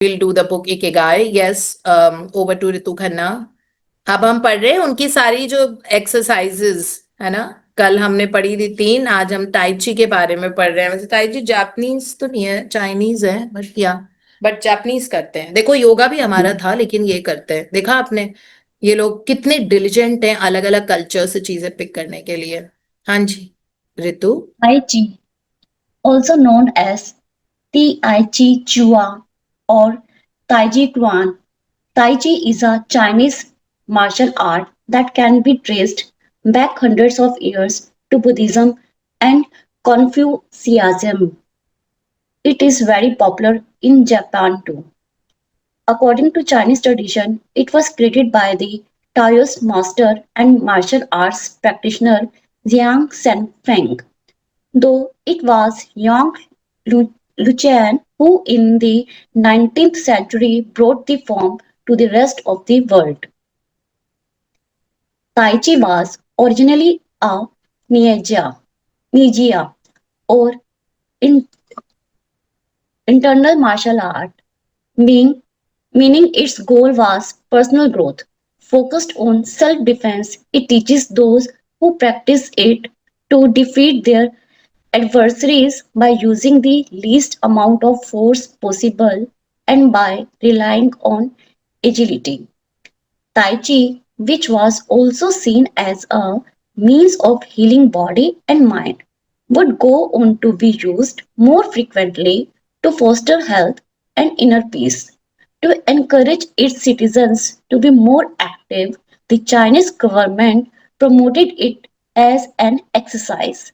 we'll do the book Ikigai. Yes, over to Ritu Khanna. अब हम पढ़ रहे हैं उनकी सारी जो एक्सरसाइजेस है ना, कल हमने पढ़ी थी 3, आज हम ताइची के बारे में पढ़ रहे हैं। वैसे ताइची जापानीज तो नहीं है, चाइनीज है, बट जापानीज करते हैं। देखो योगा भी हमारा था लेकिन ये करते हैं, देखा आपने, ये लोग कितने डिलिजेंट हैं अलग अलग कल्चर से चीजें पिक करने के लिए। हाँ जी ऋतु। Tai Chi, also known as Tai Chi Chua or Tai Chi Chuan. Tai Chi is a Chinese martial art that can be traced back hundreds of years to Buddhism and Confucianism. It is very popular in Japan too. According to Chinese tradition, it was created by the Taoist master and martial arts practitioner Jiang Shenfeng, though it was Yang Luqian who in the 19th century brought the form to the rest of the world. Tai Chi was originally a Nijia or in, internal martial art, being, meaning its goal was personal growth. Focused on self defense, it teaches those who practice it to defeat their adversaries by using the least amount of force possible and by relying on agility. Tai Chi, which was also seen as a means of healing body and mind, would go on to be used more frequently to foster health and inner peace. To encourage its citizens to be more active, the Chinese government promoted it as an exercise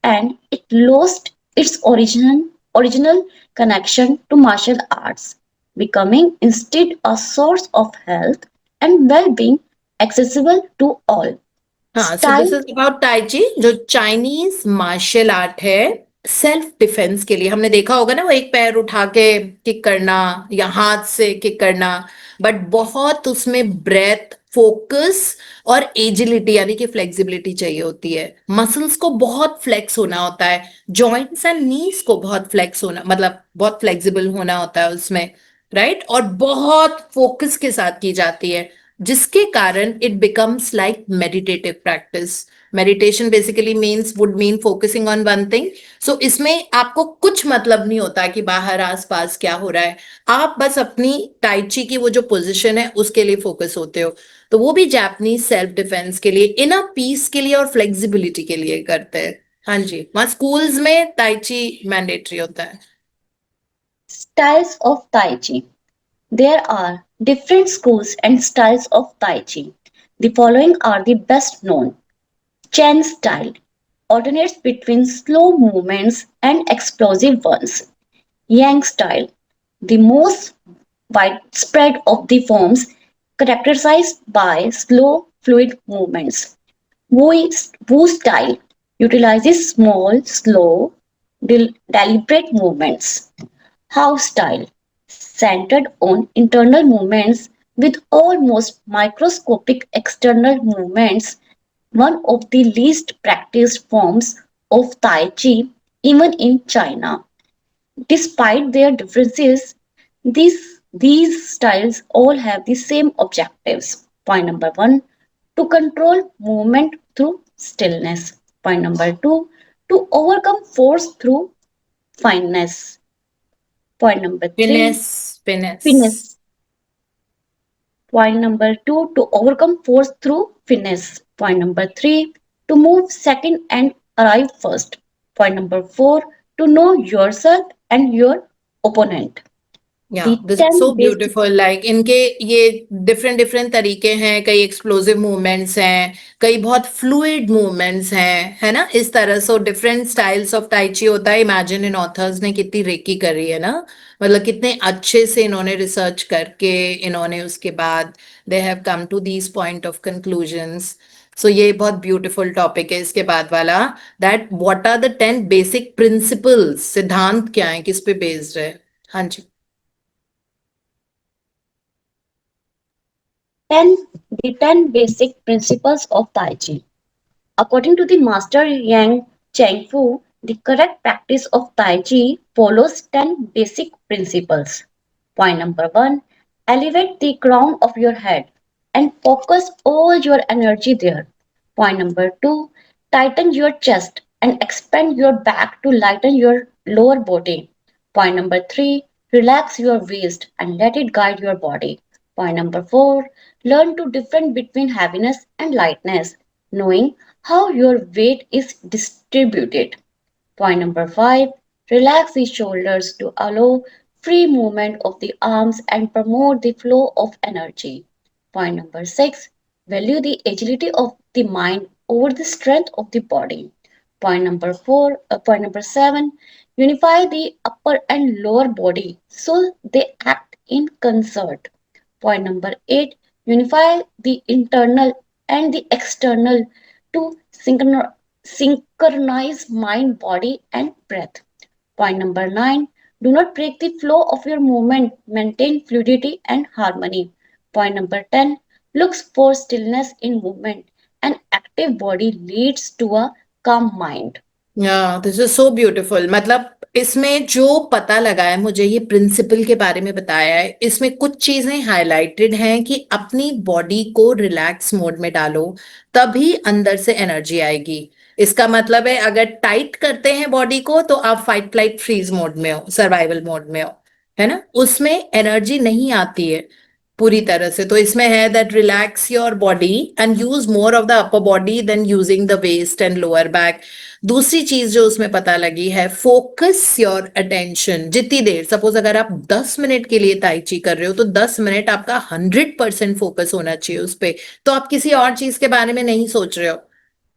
and it lost its original connection to martial arts, becoming instead a source of health and well-being accessible to all. हाँ, so this Style is about tai chi, जो Chinese martial art है self defence के लिए। हमने देखा होगा ना, वो एक पैर उठा के किक करना या हाथ से किक करना, बट बहुत उसमें ब्रेथ, फोकस और एजिलिटी यानी कि फ्लेक्सिबिलिटी चाहिए होती है। मसल्स को बहुत फ्लेक्स होना होता है, जॉइंट्स एंड नीज को बहुत फ्लेक्स होना, मतलब बहुत फ्लेक्सिबल होना होता है उसमें, राइट। और बहुत फोकस के साथ की जाती है, जिसके कारण it becomes like meditative practice. Meditation basically means would mean focusing on one thing. So इसमें आपको कुछ मतलब नहीं होता कि बाहर आसपास क्या हो रहा है, आप बस अपनी टाइची की वो जो पोजीशन है उसके लिए फोकस होते हो। तो वो भी जापानीज सेल्फ डिफेंस के लिए, इनर पीस के लिए और फ्लेक्सिबिलिटी के लिए करते हैं। हाँ जी, वहाँ स्कूल्स में ताइची मैंडेटरी होता है। styles of Tai Chi. There are different schools and styles of Tai Chi. The following are the best known. Chen style alternates between slow movements and explosive ones. Yang style, the most widespread of the forms, characterized by slow, fluid movements. Wu style utilizes small, slow, deliberate movements. How style, centered on internal movements with almost microscopic external movements, one of the least practiced forms of Tai Chi even in China. Despite their differences, these styles all have the same objectives. Point number one, to control movement through stillness. Point number two, to overcome force through fineness. Point number three, finesse, finesse. finesse. Point number two, to overcome force through finesse. Point number three, to move second and arrive first. Point number four, to know yourself and your opponent. या The this is 10 so basic beautiful, like इनके ये different different तरीके हैं, कई explosive movements हैं, कई बहुत fluid movements हैं, है ना, इस तरह से डिफरेंट स्टाइल्स ऑफ टाइची होता है। इमेजिन इन ऑथर्स ने कितनी रेकी करी है ना, मतलब कितने अच्छे से इन्होंने रिसर्च करके इन्होंने उसके बाद they have come to these point of conclusions. So ये बहुत ब्यूटीफुल टॉपिक है इसके बाद वाला, that what are the 10 basic principles, सिद्धांत क्या है, किस पे बेस्ड है। हाँ जी। 10 the 10 basic principles of Tai Chi. According to the master Yang Chengfu, the correct practice of Tai Chi follows 10 basic principles. Point number 1, elevate the crown of your head and focus all your energy there. Point number 2, tighten your chest and expand your back to lighten your lower body. Point number 3, relax your waist and let it guide your body. Point number 4, learn to differentiate between heaviness and lightness, knowing how your weight is distributed. Point number 5, relax the shoulders to allow free movement of the arms and promote the flow of energy. Point number 6, value the agility of the mind over the strength of the body. Point number 7, unify the upper and lower body so they act in concert. Point number 8, unify the internal and the external to synchronize mind, body, and breath. Point number 9, do not break the flow of your movement, maintain fluidity and harmony. Point number 10, look for stillness in movement. An active body leads to a calm mind. This is so beautiful. मतलब इसमें जो पता लगा है मुझे, ये principal के बारे में बताया है, इसमें कुछ चीजें हाईलाइटेड हैं कि अपनी बॉडी को रिलैक्स मोड में डालो, तभी अंदर से एनर्जी आएगी। इसका मतलब है अगर टाइट करते हैं बॉडी को तो आप फाइट फ्लाइट फ्रीज मोड में हो, सर्वाइवल मोड में हो, है ना, उसमें एनर्जी नहीं आती है पूरी तरह से। तो इसमें है that relax your body and use more of the upper body than using the waist and lower back. दूसरी चीज जो उसमें पता लगी है, फोकस योर अटेंशन। जितनी देर, सपोज अगर आप 10 मिनट के लिए ताई ची कर रहे हो तो 10 मिनट आपका 100% फोकस होना चाहिए उस पे। तो आप किसी और चीज के बारे में नहीं सोच रहे हो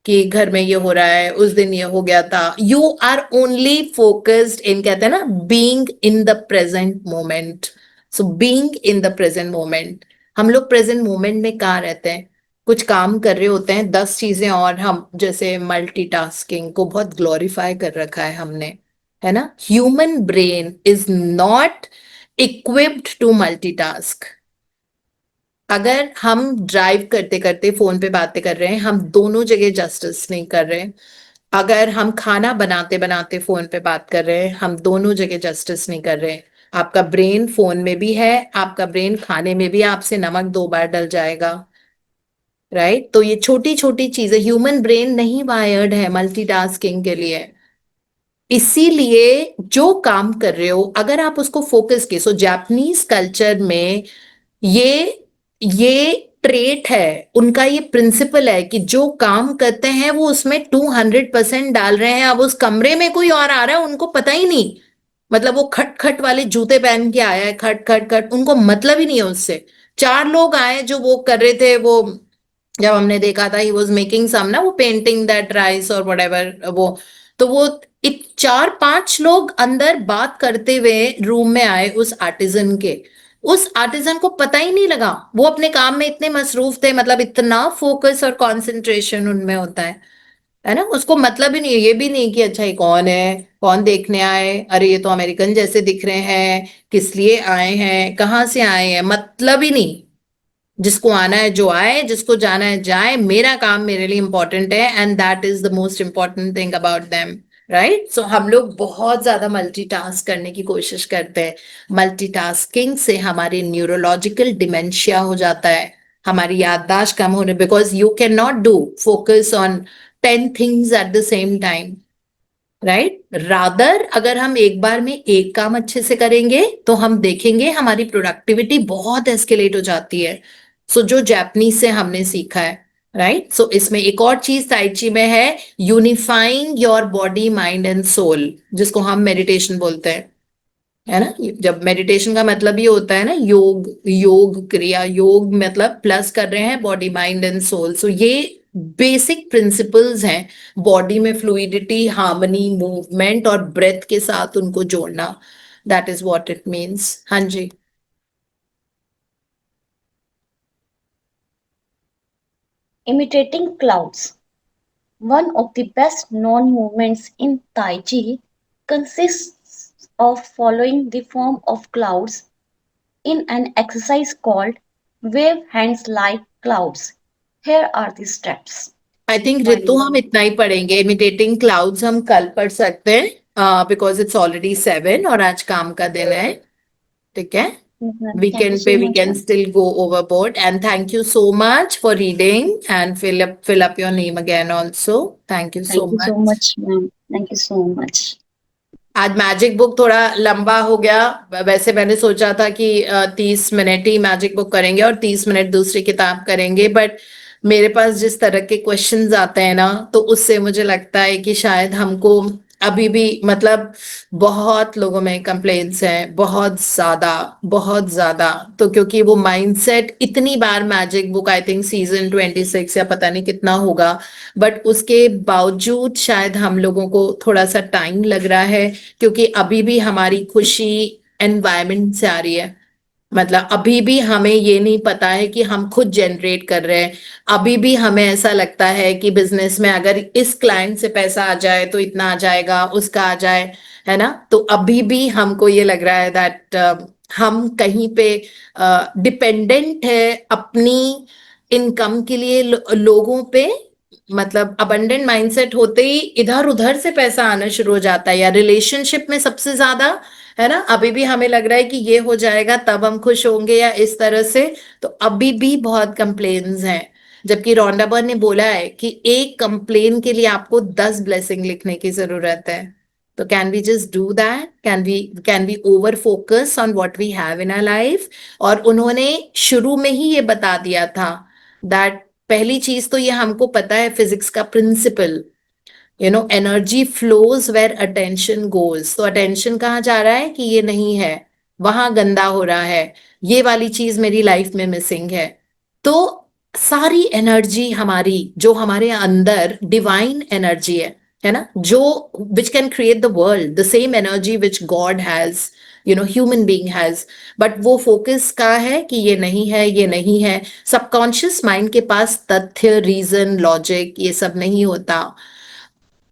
कि घर में ये हो रहा है, उस दिन ये हो गया था। You are only focused in, कहते हैं ना, being in the present moment. So being in the present moment, हम लोग प्रेजेंट मोमेंट में कहाँ रहते हैं, कुछ काम कर रहे होते हैं 10 चीजें, और हम जैसे मल्टीटास्किंग को बहुत ग्लोरीफाई कर रखा है हमने, है ना। Human brain is not equipped to multitask. अगर हम ड्राइव करते करते फोन पे बातें कर रहे हैं, हम दोनों जगह जस्टिस नहीं कर रहे। अगर हम खाना बनाते बनाते फोन पे बात कर रहे हैं, हम दोनों जगह जस्टिस नहीं कर रहे। आपका ब्रेन फोन में भी है, आपका ब्रेन खाने में भी आपसे नमक 2 बार डल जाएगा, राइट। तो ये छोटी छोटी चीजें, ह्यूमन ब्रेन नहीं वायर्ड है मल्टीटास्किंग के लिए। इसीलिए जो काम कर रहे हो अगर आप उसको फोकस के, सो जापानीज कल्चर में ये ट्रेट है उनका, ये प्रिंसिपल है कि जो काम करते हैं वो उसमें 200% डाल रहे हैं। अब उस कमरे में कोई और आ रहा है, उनको पता ही नहीं। मतलब वो खट खट वाले जूते पहन के आया है, खट खट खट, उनको मतलब ही नहीं है उससे। 4 लोग आए जो वो कर रहे थे, वो जब हमने देखा था ही वॉज मेकिंग सम ना, वो पेंटिंग दैट राइस और whatever, वो तो वो 4-5 लोग अंदर बात करते हुए रूम में आए उस आर्टिजन के। उस आर्टिजन को पता ही नहीं लगा, वो अपने काम में इतने मसरूफ थे, मतलब इतना फोकस और कंसंट्रेशन उनमें होता है ना। उसको मतलब ही नहीं है, ये भी नहीं कि अच्छा ये कौन है, कौन देखने आए, अरे ये तो अमेरिकन जैसे दिख रहे हैं, किस लिए आए हैं, कहाँ से आए हैं, मतलब ही नहीं। जिसको आना है जो आए, जिसको जाना है जाए, मेरा काम मेरे लिए इंपॉर्टेंट है, and that is the most important thing about them, right. So हम लोग बहुत ज्यादा मल्टीटास्क करने की कोशिश करते हैं। मल्टीटास्किंग से हमारे न्यूरोलॉजिकल डिमेंशिया हो जाता है, हमारी याददाश्त कम होने, because you can not do focus on 10 things at the same time, right. Rather अगर हम एक बार में एक काम अच्छे से करेंगे तो हम देखेंगे हमारी प्रोडक्टिविटी बहुत एस्केलेट हो जाती है। सो जो जापानीज से हमने सीखा है, राइट। सो इसमें एक और चीज ताइची में है, unifying your body mind and soul, जिसको हम मेडिटेशन बोलते हैं, है ना। जब मेडिटेशन का मतलब ये होता है ना, योग, योग क्रिया, योग मतलब प्लस कर रहे हैं बॉडी माइंड एंड सोल। सो ये बेसिक प्रिंसिपल्स हैं, बॉडी में फ्लूइडिटी, हार्मनी, मूवमेंट और ब्रेथ के साथ उनको जोड़ना, that is what it means. हाँ जी। Imitating clouds. One of the best known movements in Tai Chi consists of following the form of clouds in an exercise called wave hands like clouds. Here are the steps. I think Point Ritu हम number इतना ही पढ़ेंगे, imitating clouds हम कल पढ़ सकते हैं because it's already 7 और आज काम का दिन है, ठीक है। Thank you वीकेंड पे so we much, can ma'am. Still go overboard and thank you so much for reading and fill up your name again also. Thank you so Thank you so much. much, ma'am. Thank you so much. आज magic book थोड़ा लंबा हो गया। वैसे मैंने सोचा था कि 30 मिनट ही मैजिक बुक करेंगे और 30 मिनट दूसरी किताब करेंगे, बट मेरे पास जिस तरह के क्वेश्चंस आते हैं ना, तो उससे मुझे लगता है कि शायद हमको अभी भी मतलब बहुत लोगों में कंप्लेंट्स हैं, बहुत ज्यादा। तो क्योंकि वो माइंडसेट इतनी बार magic book, I think season 26 या पता नहीं कितना होगा, बट उसके बावजूद शायद हम लोगों को थोड़ा सा टाइम लग रहा है, क्योंकि अभी भी हमारी खुशी एनवायरनमेंट से आ रही है। मतलब अभी भी हमें ये नहीं पता है कि हम खुद जनरेट कर रहे हैं। अभी भी हमें ऐसा लगता है कि बिजनेस में अगर इस क्लाइंट से पैसा आ जाए तो इतना आ जाएगा, उसका आ जाए, है ना। तो अभी भी हमको ये लग रहा है दैट हम कहीं पे डिपेंडेंट है अपनी इनकम के लिए लोगों पे। मतलब अबंडेंट माइंडसेट होते ही इधर उधर से पैसा आना शुरू हो जाता है, या रिलेशनशिप में सबसे ज्यादा, है ना। अभी भी हमें लग रहा है कि ये हो जाएगा तब हम खुश होंगे, या इस तरह से। तो अभी भी बहुत कंप्लेन्स हैं, जबकि रोंडा बर्न ने बोला है कि एक कंप्लेन के लिए आपको 10 ब्लेसिंग लिखने की जरूरत है। तो can we just do that? Can we over focus on what we have in our life? और उन्होंने शुरू में ही ये बता दिया था दैट पहली चीज तो ये हमको पता है फिजिक्स का principle, energy flows where attention goes. तो अटेंशन कहाँ जा रहा है कि ये नहीं है, वहां गंदा हो रहा है, ये वाली चीज मेरी लाइफ में मिसिंग है। तो सारी एनर्जी हमारी जो हमारे अंदर डिवाइन एनर्जी है ना, जो which can create the world, the same energy which God has, human being has. But वो फोकस का है कि ये नहीं है, ये नहीं है। सबकॉन्शियस माइंड के पास तथ्य, रीजन, लॉजिक ये सब नहीं होता।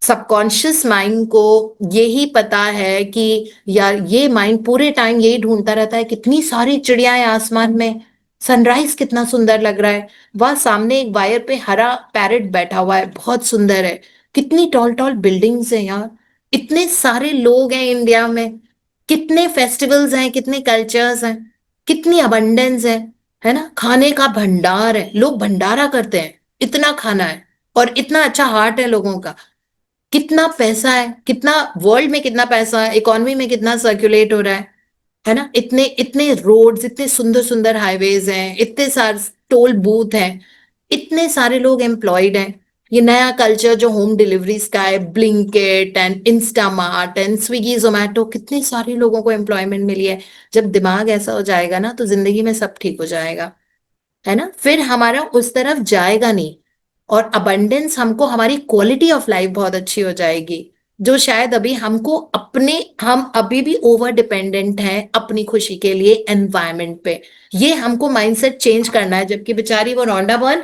सबकॉन्शियस माइंड को यही पता है कि यार ये माइंड पूरे टाइम यही ढूंढता रहता है कितनी सारी चिड़िया है आसमान में, सनराइज कितना सुंदर लग रहा है, वह सामने एक वायर पे हरा पैरेट बैठा हुआ है बहुत सुंदर है, कितनी टॉल टॉल बिल्डिंग्स हैं यार, इतने सारे लोग हैं इंडिया में, कितने फेस्टिवल्स हैं, कितने कल्चर्स हैं, कितनी अबंडेंस है ना। खाने का भंडार है, लोग भंडारा करते हैं, इतना खाना है, और इतना अच्छा हार्ट है लोगों का। कितना पैसा है, कितना वर्ल्ड में कितना पैसा है, इकोनॉमी में कितना सर्कुलेट हो रहा है ना। इतने इतने रोड्स, इतने सुंदर सुंदर हाईवेज हैं, इतने सारे टोल बूथ हैं, इतने सारे लोग एम्प्लॉयड हैं। ये नया कल्चर जो होम डिलीवरीज का है, Blinkit and Instamart and Swiggy Zomato, कितने सारे लोगों को एम्प्लॉयमेंट मिली है। जब दिमाग ऐसा हो जाएगा ना, तो जिंदगी में सब ठीक हो जाएगा, है ना। फिर हमारा उस तरफ जाएगा नहीं, और अबंडेंस हमको, हमारी क्वालिटी ऑफ लाइफ बहुत अच्छी हो जाएगी। जो शायद अभी हमको अपने, हम अभी भी ओवर डिपेंडेंट हैं अपनी खुशी के लिए एनवायरनमेंट पे। ये हमको माइंडसेट चेंज करना है, जबकि बेचारी वो रोंडा बर्न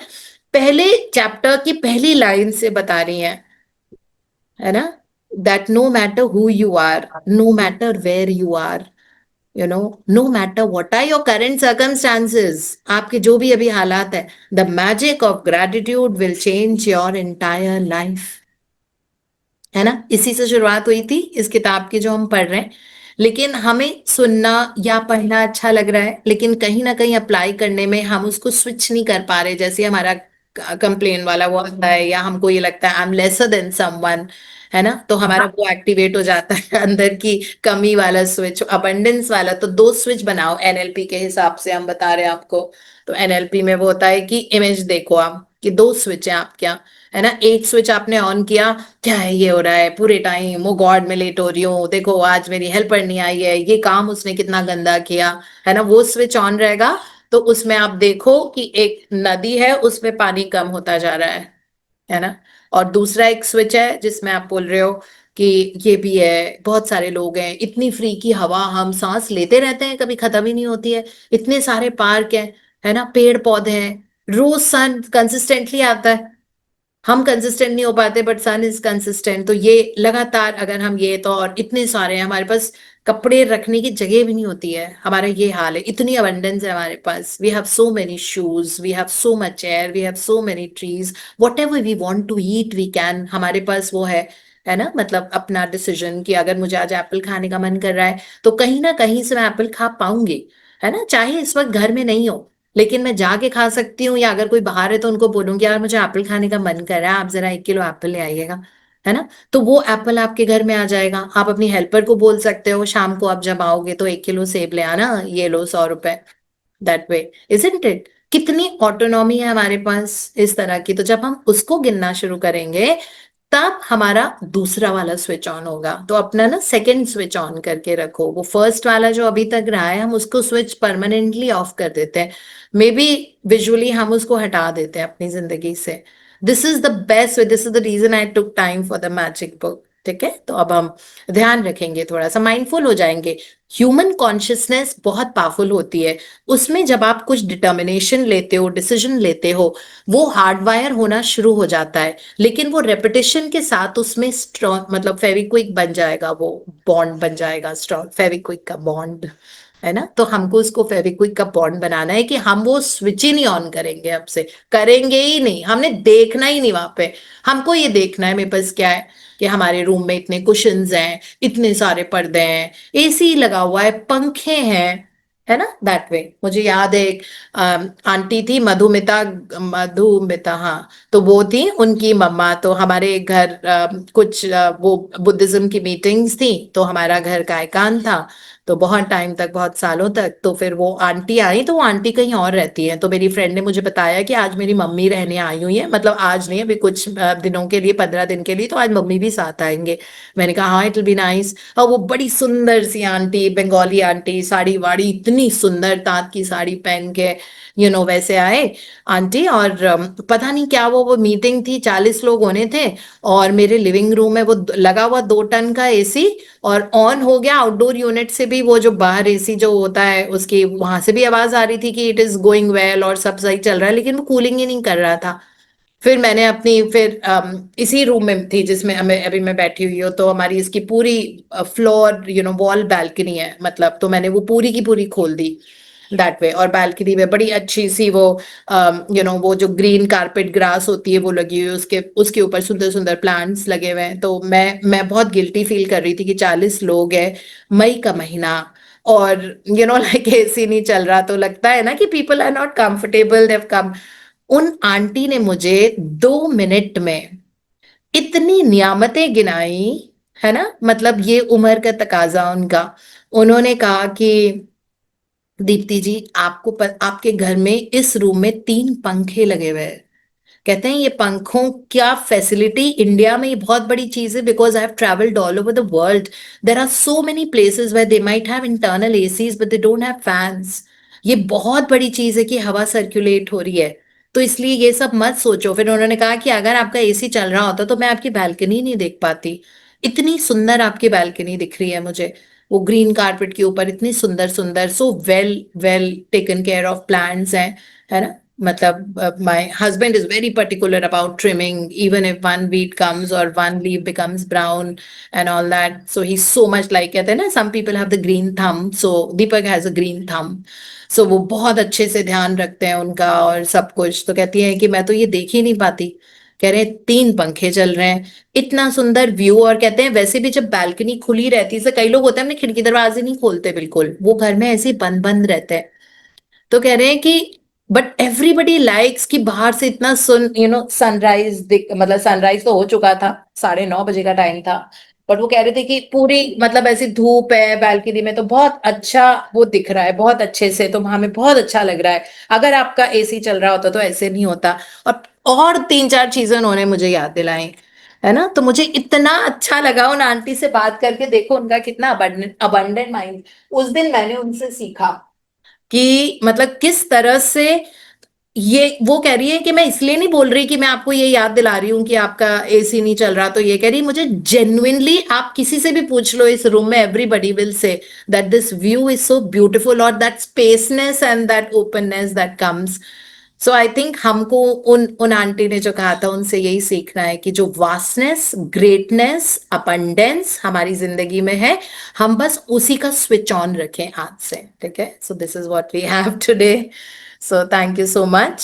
पहले चैप्टर की पहली लाइन से बता रही है ना, that no matter who you are, no matter where you are, no matter what are your current circumstances, आपके जो भी अभी हालात है, the magic of gratitude will change your entire life. है ना, इसी से शुरुआत हुई थी इस किताब की जो हम पढ़ रहे हैं। लेकिन हमें सुनना या पढ़ना अच्छा लग रहा है, लेकिन कहीं ना कहीं अप्लाई करने में हम उसको स्विच नहीं कर पा रहे। जैसे हमारा कंप्लेन वाला वो आता है, या हमको ये लगता है I am lesser than someone, है ना, तो हमारा वो एक्टिवेट हो जाता है अंदर की कमी वाला स्विच, अबंडेंस वाला। तो दो स्विच बनाओ एनएलपी के हिसाब से हम बता रहे हैं आपको। तो एनएलपी में वो होता है कि इमेज देखो आप, कि दो स्विच है आपके यहाँ, है ना। एक स्विच आपने ऑन किया, क्या है ये हो रहा है पूरे टाइम, वो गॉड में लेट हो रही हूँ, देखो आज मेरी हेल्पर नहीं आई है, ये काम उसने कितना गंदा किया, है ना। वो स्विच ऑन रहेगा, तो उसमें आप देखो कि एक नदी है, उसमें पानी कम होता जा रहा है ना। और दूसरा एक स्विच है जिसमें आप बोल रहे हो कि ये भी है, बहुत सारे लोग हैं, इतनी फ्री की हवा हम सांस लेते रहते हैं, कभी खत्म ही नहीं होती है, इतने सारे पार्क हैं, है ना, पेड़ पौधे हैं, रोज सन कंसिस्टेंटली आता है। हम कंसिस्टेंट नहीं हो पाते, बट सन इज कंसिस्टेंट। तो ये लगातार अगर हम ये, तो और इतने सारे हैं हमारे पास, कपड़े रखने की जगह भी नहीं होती है, हमारा ये हाल है, इतनी अबंडेंस है हमारे पास। We have so many shoes, we have so much air, we have so many trees, whatever we want to eat we can, हमारे पास वो है ना। मतलब अपना डिसीजन कि अगर मुझे आज एप्पल खाने का मन कर रहा है, तो कहीं ना कहीं से मैं एप्पल खा पाऊंगी। है ना, चाहे इस वक्त घर में नहीं हो, लेकिन मैं जाके खा सकती हूँ, या अगर कोई बाहर है तो उनको बोलूंगी यार मुझे एप्पल खाने का मन कर रहा है, आप जरा 1 किलो एप्पल ले आइएगा, है ना। तो वो एप्पल आपके घर में आ जाएगा। आप अपनी हेल्पर को बोल सकते हो शाम को आप जब आओगे तो 1 किलो सेब ले आना, ये लो 100 रुपए, दैट वे, इजंट इट। कितनी ऑटोनॉमी है हमारे पास इस तरह की। तो जब हम उसको गिनना शुरू करेंगे तब हमारा दूसरा वाला स्विच ऑन होगा। तो अपना ना सेकंड स्विच ऑन करके रखो, वो फर्स्ट वाला जो अभी तक रहा है हम उसको स्विच परमानेंटली ऑफ कर देते हैं, मे बी विजुअली हम उसको हटा देते हैं अपनी जिंदगी से। This is the best way, this is the reason I took time for the magic book. ठीक है, तो अब हम ध्यान रखेंगे, थोड़ा सा माइंडफुल हो जाएंगे। ह्यूमन कॉन्शियसनेस बहुत पावरफुल होती है, उसमें जब आप कुछ डिटर्मिनेशन लेते हो, डिसीजन लेते हो, वो हार्डवायर होना शुरू हो जाता है, लेकिन वो रेपिटेशन के साथ उसमें स्ट्रॉन्ग, मतलब फेविक्विक बन जाएगा, वो बॉन्ड बन जाएगा स्ट्रॉन्ग, फेविक्विक का बॉन्ड, है ना। तो हमको उसको फेविक्विक का बॉन्ड बनाना है कि हम वो स्विच ही नहीं ऑन करेंगे, अब से करेंगे ही नहीं, हमने देखना ही नहीं वहां पे। हमको ये देखना है मेरे पास क्या है, कि हमारे रूम में इतने कुशन्स हैं, इतने सारे पर्दे हैं, एसी लगा हुआ है, पंखे हैं, है ना, दैट वे। मुझे याद है एक आंटी थी, मधुमिता, मधुमिता, हाँ, तो वो थी उनकी मम्मा, तो हमारे घर कुछ वो बुद्धिज्म की मीटिंग्स थी, तो हमारा घर का एकांत था, तो बहुत टाइम तक, बहुत सालों तक, तो फिर वो आंटी आई, तो वो आंटी कहीं और रहती है, तो मेरी फ्रेंड ने मुझे बताया कि आज मेरी मम्मी रहने आई हुई है, मतलब आज नहीं, अभी कुछ दिनों के लिए, 15 दिन के लिए, तो आज मम्मी भी साथ आएंगे। मैंने कहा हाँ, इट विल बी नाइस। और वो बड़ी सुंदर सी आंटी, बंगाली आंटी, साड़ी वाड़ी इतनी सुंदर, ताँत की साड़ी पहन के, वैसे आए आंटी। और पता नहीं क्या वो मीटिंग थी, 40 लोग होने थे, और मेरे लिविंग रूम में वो लगा हुआ 2 टन का एसी, और ऑन हो गया आउटडोर यूनिट से भी, वो जो बाहर एसी जो होता है उसकी वहां से भी आवाज आ रही थी कि इट इज गोइंग वेल और सब सही चल रहा है, लेकिन वो कूलिंग ही नहीं कर रहा था। फिर मैंने अपनी, फिर इसी रूम में थी जिसमें हमें अभी मैं बैठी हुई हूँ, तो हमारी इसकी पूरी फ्लोर, वॉल बैल्कनी है, मतलब तो मैंने वो पूरी की पूरी खोल दी, दैट वे। और बैल्कनी में बड़ी अच्छी सी वो वो जो ग्रीन कारपेट ग्रास होती है वो लगी हुई है, उसके उसके ऊपर सुंदर सुंदर प्लांट्स लगे हुए हैं। तो मैं बहुत गिल्टी फील कर रही थी कि 40 लोग हैं, मई का महीना, और लाइक एसी नहीं चल रहा, तो लगता है ना कि पीपल आर नॉट कंफर्टेबल, देव कम। उन आंटी ने मुझे 2 मिनट में इतनी नियामतें गिनाई, है ना, मतलब ये उम्र का तकाजा उनका। उन्होंने कहा कि दीप्ति जी, आपके घर में इस रूम में 3 पंखे लगे हुए हैं। कहते हैं ये पंखों क्या फैसिलिटी इंडिया में, ये बहुत बड़ी चीज है, because I have travelled all over the world, there are so many places where they might have internal ACs but they don't have fans. ये बहुत बड़ी चीज है कि हवा सर्कुलेट हो रही है, तो इसलिए ये सब मत सोचो। फिर उन्होंने कहा कि अगर आपका एसी चल रहा होता तो मैं आपकी बैल्कनी नहीं देख पाती, इतनी सुंदर आपकी बैल्कनी दिख रही है मुझे, वो ग्रीन कारपेट के ऊपर इतनी सुंदर सुंदर, so well well taken care of plants हैं, है ना। मतलब my husband is very particular about trimming, even if one weed comes or one leaf becomes brown and all that. So he's so much like, कहते हैं ना, some people have the green thumb, so Deepak has a green thumb. So वो बहुत अच्छे से ध्यान रखते हैं उनका और सब कुछ। तो कहती है कि मैं तो ये देख ही नहीं पाती, कह रहे हैं 3 पंखे चल रहे हैं, इतना सुंदर व्यू। और कहते हैं वैसे भी जब बैल्कनी खुली रहती है, कई लोग होते हैं अपने खिड़की दरवाजे नहीं खोलते बिल्कुल, वो घर में ऐसे ही बंद बंद रहते हैं। तो कह रहे हैं कि बट एवरीबडी लाइक्स कि बाहर से इतना सनराइज दिख, मतलब सनराइज तो हो चुका था, 9:30 बजे का टाइम था, बट वो कह रहे थे कि पूरी, मतलब ऐसी धूप है बैल्कनी में, तो बहुत अच्छा वो दिख रहा है, बहुत अच्छे से, तो हमें बहुत अच्छा लग रहा है। अगर आपका एसी चल रहा होता तो ऐसे नहीं होता। और 3-4 चीजें उन्होंने मुझे याद दिलाई, है ना। तो मुझे इतना अच्छा लगा उन आंटी से बात करके, देखो उनका कितना अबंडेंट माइंड। उस दिन मैंने उनसे सीखा कि मतलब किस तरह से, ये वो कह रही है कि मैं इसलिए नहीं बोल रही कि मैं आपको ये याद दिला रही हूँ कि आपका एसी नहीं चल रहा, तो ये कह रही मुझे जेन्युइनली, आप किसी से भी पूछ लो इस रूम में, everybody will say that this view is so beautiful, और that spaceness and that openness that comes. So I think हमको उन उन आंटी ने जो कहा था उनसे यही सीखना है कि जो वास्टनेस, ग्रेटनेस, अबंडेंस हमारी जिंदगी में है, हम बस उसी का स्विच ऑन रखें आज से। ठीक है, so this is what we have today. So thank you so much.